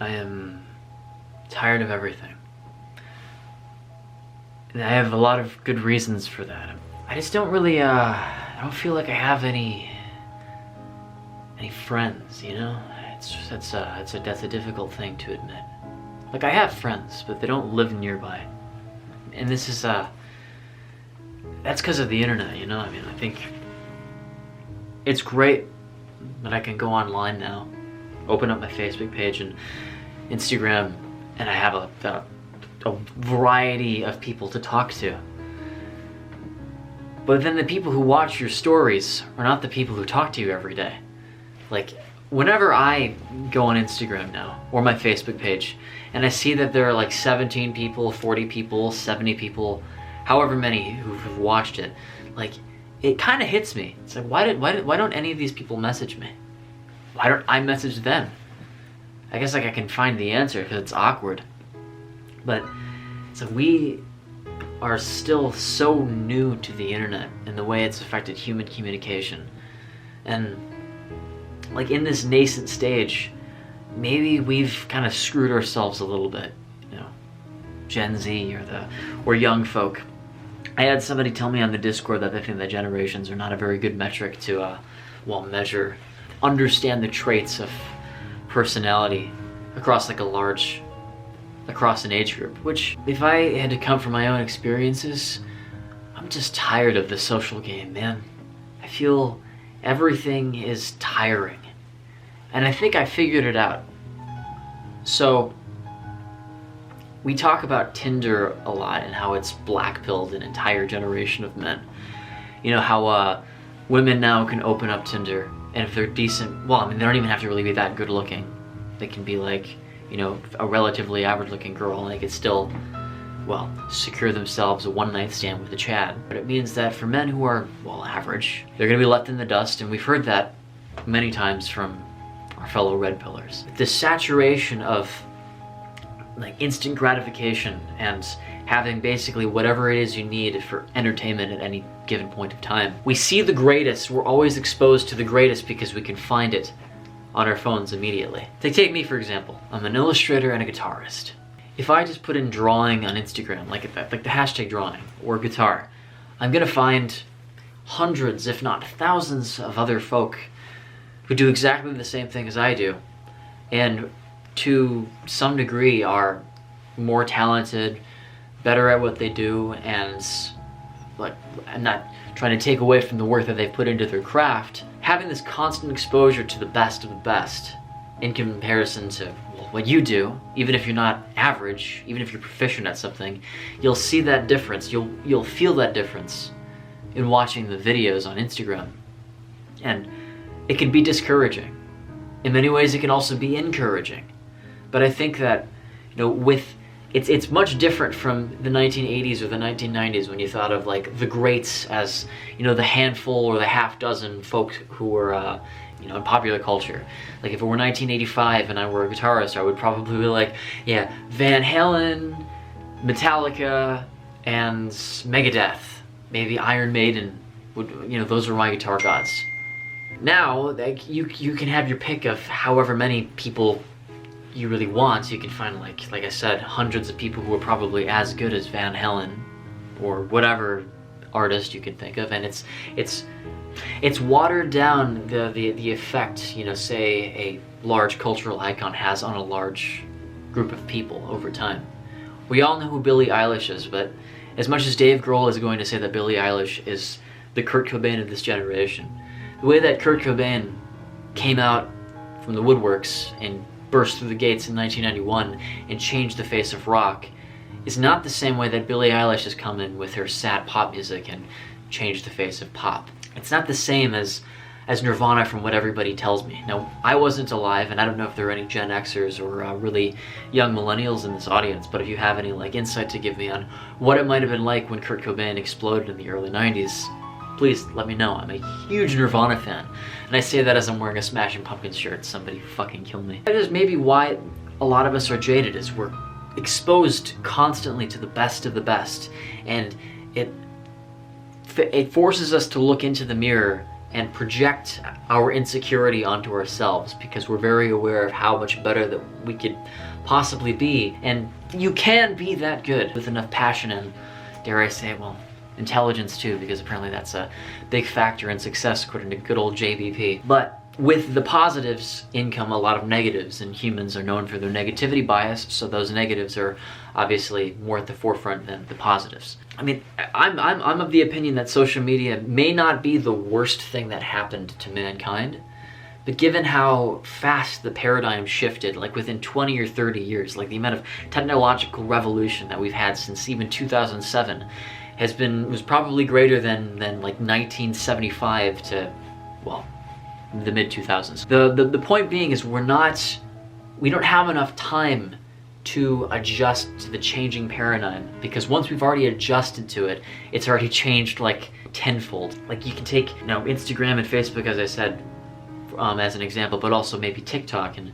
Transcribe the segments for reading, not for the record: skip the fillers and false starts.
I am tired of everything. And I have a lot of good reasons for that. I just don't really, I don't feel like I have any friends, you know? That's a difficult thing to admit. Like, I have friends, but they don't live nearby. And this is, that's because of the internet, you know? I mean, I think it's great that I can go online now, open up my Facebook page and Instagram, and I have a variety of people to talk to. But then the people who watch your stories are not the people who talk to you every day. Like, whenever I go on Instagram now, or my Facebook page, and I see that there are like 17 people, 40 people, 70 people, however many who have watched it, like, it kind of hits me. It's like, why don't any of these people message me? Why don't I message them? I guess like I can find the answer because it's awkward. But so we are still so new to the internet and the way it's affected human communication. And like in this nascent stage, maybe we've kind of screwed ourselves a little bit, you know, Gen Z or young folk. I had somebody tell me on the Discord that they think that generations are not a very good metric to, understand the traits of personality across like across an age group, which if I had to come from my own experiences, I'm just tired of the social game, man. I feel everything is tiring. And I think I figured it out. So we talk about Tinder a lot and how it's black-pilled an entire generation of men. You know, how women now can open up Tinder, and if they're decent, well, I mean, they don't even have to really be that good looking. They can be like, you know, a relatively average looking girl, and they could still, well, secure themselves a one-night stand with a Chad. But it means that for men who are, well, average, they're gonna be left in the dust, and we've heard that many times from our fellow red pillars. The saturation of like instant gratification and having basically whatever it is you need for entertainment at any given point of time. We see the greatest, we're always exposed to the greatest because we can find it on our phones immediately. Take me for example. I'm an illustrator and a guitarist. If I just put in drawing on Instagram, like the hashtag drawing or guitar, I'm gonna find hundreds, if not thousands of other folk who do exactly the same thing as I do, and to some degree are more talented, better at what they do, and like, I'm not trying to take away from the work that they've put into their craft. Having this constant exposure to the best of the best in comparison to what you do, even if you're not average, even if you're proficient at something, you'll see that difference, you'll feel that difference in watching the videos on Instagram. And it can be discouraging. In many ways it can also be encouraging. But I think that, you know, it's much different from the 1980s or the 1990s when you thought of like the greats as, you know, the handful or the half dozen folks who were, you know, in popular culture. Like if it were 1985 and I were a guitarist, I would probably be like, yeah, Van Halen, Metallica, and Megadeth. Maybe Iron Maiden would, you know, those were my guitar gods. Now, like, you can have your pick of however many people you really want. You can find, like I said, hundreds of people who are probably as good as Van Halen or whatever artist you can think of, and it's watered down the effect, you know, say a large cultural icon has on a large group of people over time. We all know who Billie Eilish is, but as much as Dave Grohl is going to say that Billie Eilish is the Kurt Cobain of this generation, the way that Kurt Cobain came out from the woodworks and burst through the gates in 1991 and changed the face of rock is not the same way that Billie Eilish has come in with her sad pop music and changed the face of pop. It's not the same as Nirvana from what everybody tells me. Now, I wasn't alive, and I don't know if there are any Gen Xers or really young millennials in this audience, but if you have any like insight to give me on what it might have been like when Kurt Cobain exploded in the early 90s, please let me know. I'm a huge Nirvana fan, and I say that as I'm wearing a Smashing Pumpkins shirt. Somebody fucking kill me. That is maybe why a lot of us are jaded, is we're exposed constantly to the best of the best, and it forces us to look into the mirror and project our insecurity onto ourselves because we're very aware of how much better that we could possibly be. And you can be that good with enough passion and, dare I say, well, intelligence too, because apparently that's a big factor in success according to good old JBP. But with the positives come a lot of negatives, and humans are known for their negativity bias, so those negatives are obviously more at the forefront than the positives. I mean, I'm of the opinion that social media may not be the worst thing that happened to mankind, but given how fast the paradigm shifted, like within 20 or 30 years, like the amount of technological revolution that we've had since even 2007 was probably greater than like 1975 to, well, the mid-2000s. The point being is we don't have enough time to adjust to the changing paradigm, because once we've already adjusted to it, it's already changed like tenfold. Like you can take, Instagram and Facebook, as I said, as an example, but also maybe TikTok, and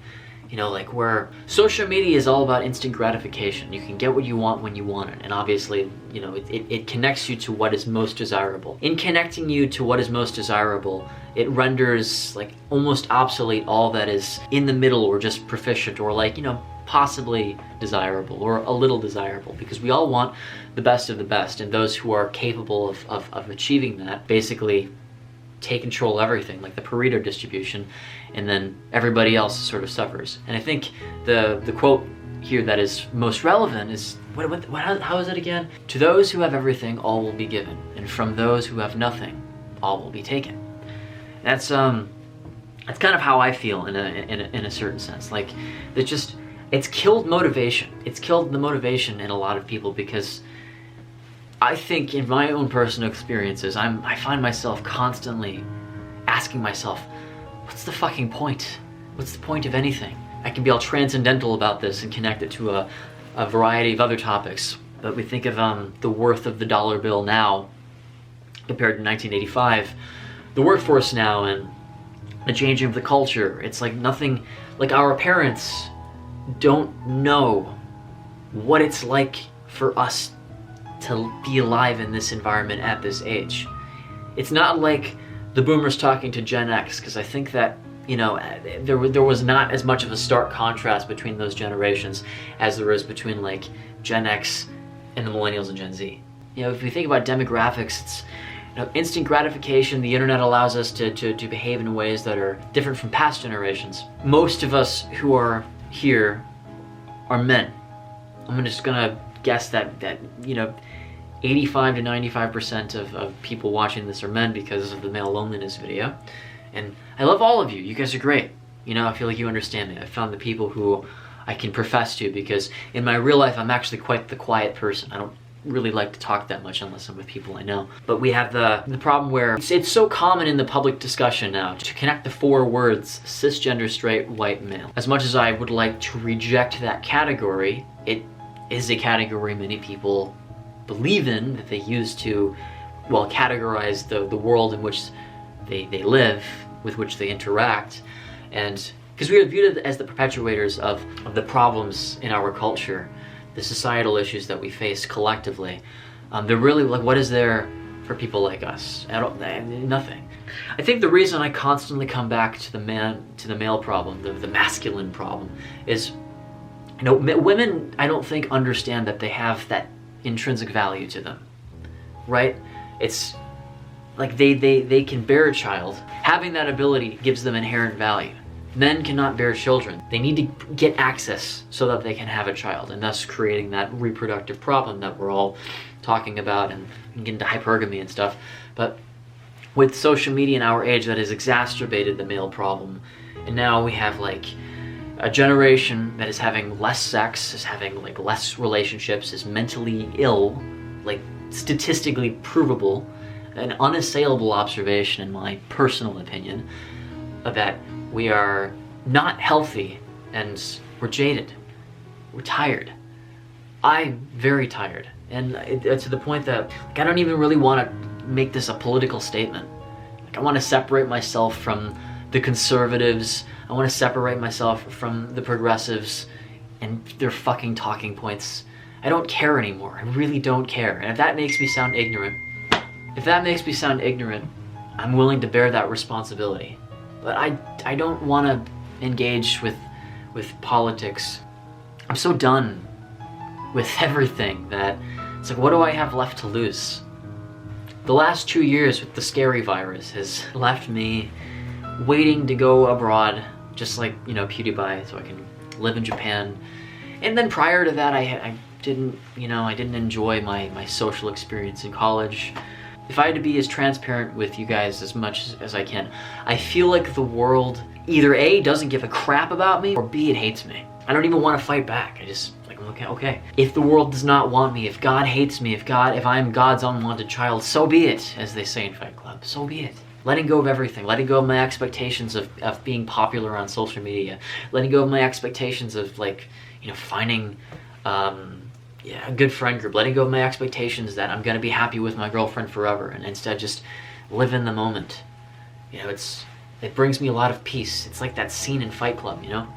like where social media is all about instant gratification. You can get what you want when you want it, and obviously, it connects you to what is most desirable. In connecting you to what is most desirable, it renders like almost obsolete all that is in the middle or just proficient or like, possibly desirable or a little desirable, because we all want the best of the best, and those who are capable of achieving that basically take control of everything, like the Pareto distribution, and then everybody else sort of suffers. And I think the quote here that is most relevant is, how is it again? To those who have everything, all will be given, and from those who have nothing, all will be taken. That's kind of how I feel in a certain sense. Like it's killed motivation. It's killed the motivation in a lot of people, because I think in my own personal experiences, I find myself constantly asking myself, what's the fucking point? What's the point of anything? I can be all transcendental about this and connect it to a variety of other topics. But we think of the worth of the dollar bill now compared to 1985, the workforce now, and the changing of the culture. It's like nothing, like our parents don't know what it's like for us to be alive in this environment at this age. It's not like the boomers talking to Gen X, because I think that there was not as much of a stark contrast between those generations as there is between like Gen X and the millennials and Gen Z. If we think about demographics, it's instant gratification. The internet allows us to behave in ways that are different from past generations. Most of us who are here are men. I'm just gonna guess that 85 to 95% of people watching this are men because of the male loneliness video. And I love all of you. You guys are great. I feel like you understand me. I found the people who I can profess to, because in my real life, I'm actually quite the quiet person. I don't really like to talk that much unless I'm with people I know. But we have the problem where it's so common in the public discussion now to connect the 4 words cisgender, straight, white, male. As much as I would like to reject that category, it is a category many people believe in, that they use to, well, categorize the world in which they live, with which they interact. And because we are viewed as the perpetuators of the problems in our culture, the societal issues that we face collectively, they're really like, what is there for people like us? Nothing. I think the reason I constantly come back to the male problem, the masculine problem, is women, I don't think, understand that they have that intrinsic value to them, right? It's like they can bear a child. Having that ability gives them inherent value. Men cannot bear children. They need to get access so that they can have a child, and thus creating that reproductive problem that we're all talking about, and get into hypergamy and stuff. But with social media in our age, that has exacerbated the male problem. And now we have like a generation that is having less sex, is having like less relationships, is mentally ill, like statistically provable, an unassailable observation in my personal opinion, that we are not healthy and we're jaded. We're tired. I'm very tired. And it's to the point that I don't even really want to make this a political statement. I want to separate myself from the conservatives. I want to separate myself from the progressives and their fucking talking points. I don't care anymore. I really don't care. And if that makes me sound ignorant, I'm willing to bear that responsibility. But I don't want to engage with politics. I'm so done with everything that it's like, what do I have left to lose? The last 2 years with the scary virus has left me waiting to go abroad, just like, you know, PewDiePie, so I can live in Japan. And then prior to that, I didn't enjoy my social experience in college. If I had to be as transparent with you guys as much as I can, I feel like the world either A, doesn't give a crap about me, or B, it hates me. I don't even want to fight back. I just, like, okay. If the world does not want me, if God hates me, if I'm God's unwanted child, so be it, as they say in Fight Club, so be it. Letting go of everything, letting go of my expectations of being popular on social media, letting go of my expectations of, like, you know, finding a good friend group, letting go of my expectations that I'm gonna be happy with my girlfriend forever, and instead just live in the moment. You know, it brings me a lot of peace. It's like that scene in Fight Club, you know?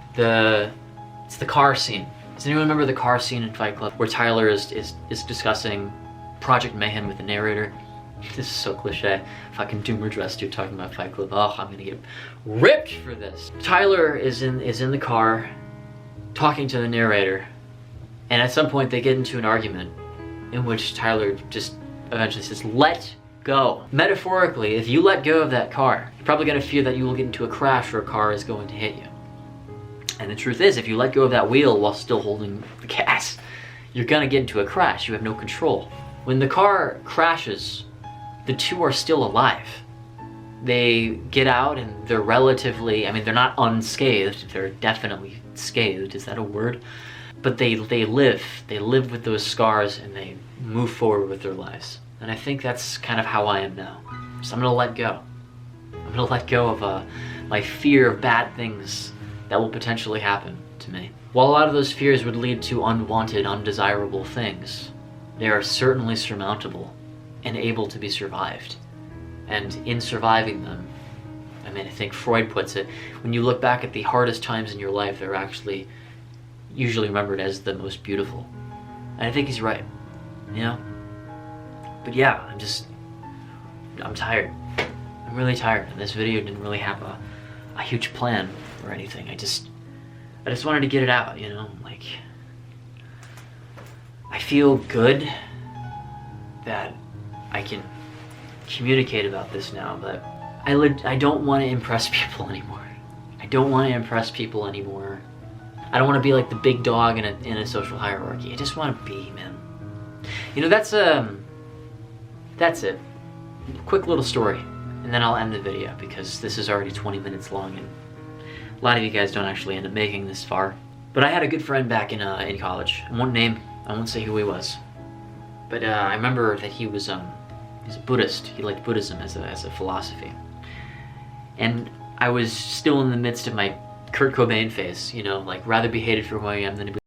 It's the car scene. Does anyone remember the car scene in Fight Club where Tyler is discussing Project Mayhem with the narrator? This is so cliche. Fucking Doomer Dress dude talking about Fight Club. Oh, I'm gonna get ripped for this. Tyler is in the car talking to the narrator, and at some point they get into an argument in which Tyler just eventually says, "Let go." Metaphorically, if you let go of that car, you're probably gonna fear that you will get into a crash or a car is going to hit you. And the truth is, if you let go of that wheel while still holding the gas, you're gonna get into a crash. You have no control. When the car crashes, the two are still alive. They get out and they're relatively, I mean, they're not unscathed, they're definitely scathed, is that a word? But they live with those scars, and they move forward with their lives. And I think that's kind of how I am now. So I'm gonna let go. I'm gonna let go of my fear of bad things that will potentially happen to me. While a lot of those fears would lead to unwanted, undesirable things, they are certainly surmountable and able to be survived. And in surviving them, I mean, I think Freud puts it, when you look back at the hardest times in your life, they're actually usually remembered as the most beautiful. And I think he's right, you know? But yeah, I'm tired. I'm really tired, and this video didn't really have a huge plan or anything. I just wanted to get it out, you know? Like, I feel good that I can communicate about this now, but I don't want to impress people anymore. I don't want to impress people anymore. I don't want to be like the big dog in a social hierarchy. I just want to be, man. You know, that's it. Quick little story, and then I'll end the video because this is already 20 minutes long, and a lot of you guys don't actually end up making this far. But I had a good friend back in college. I won't say who he was, but I remember that he's a Buddhist. He liked Buddhism as a philosophy, and I was still in the midst of my Kurt Cobain phase, you know, like rather be hated for who I am than to be